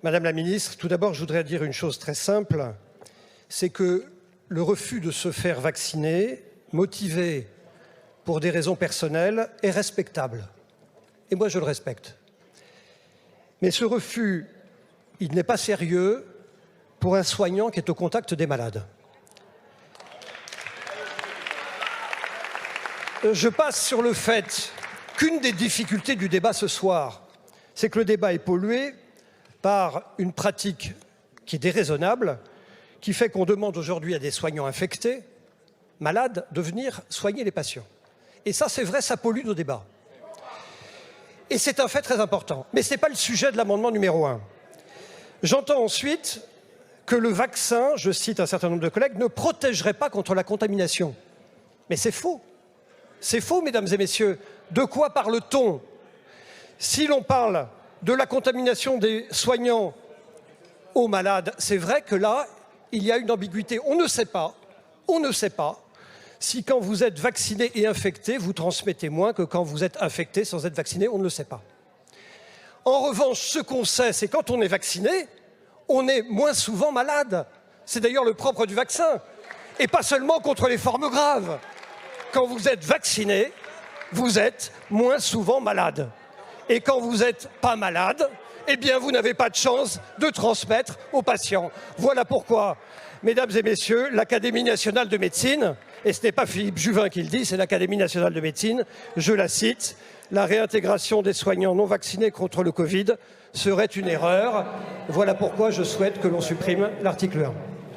Madame la ministre, tout d'abord, je voudrais dire une chose très simple, c'est que le refus de se faire vacciner, motivé pour des raisons personnelles, est respectable. Et moi, je le respecte. Mais ce refus, il n'est pas sérieux pour un soignant qui est au contact des malades. Je passe sur le fait qu'une des difficultés du débat ce soir, c'est que le débat est pollué par une pratique qui est déraisonnable, qui fait qu'on demande aujourd'hui à des soignants infectés, malades, de venir soigner les patients. Et ça, c'est vrai, ça pollue nos débats. Et c'est un fait très important. Mais ce n'est pas le sujet de l'amendement numéro 1. J'entends ensuite que le vaccin, je cite un certain nombre de collègues, ne protégerait pas contre la contamination. Mais c'est faux. C'est faux, mesdames et messieurs. De quoi parle-t-on? Si l'on parle de la contamination des soignants aux malades, c'est vrai que là, il y a une ambiguïté. On ne sait pas si quand vous êtes vacciné et infecté, vous transmettez moins que quand vous êtes infecté sans être vacciné, on ne le sait pas. En revanche, ce qu'on sait, c'est quand on est vacciné, on est moins souvent malade. C'est d'ailleurs le propre du vaccin. Et pas seulement contre les formes graves. Quand vous êtes vacciné, vous êtes moins souvent malade. Et quand vous n'êtes pas malade, eh bien vous n'avez pas de chance de transmettre aux patients. Voilà pourquoi, mesdames et messieurs, l'Académie nationale de médecine, et ce n'est pas Philippe Juvin qui le dit, c'est l'Académie nationale de médecine, je la cite, la réintégration des soignants non vaccinés contre le Covid serait une erreur. Voilà pourquoi je souhaite que l'on supprime l'article 1.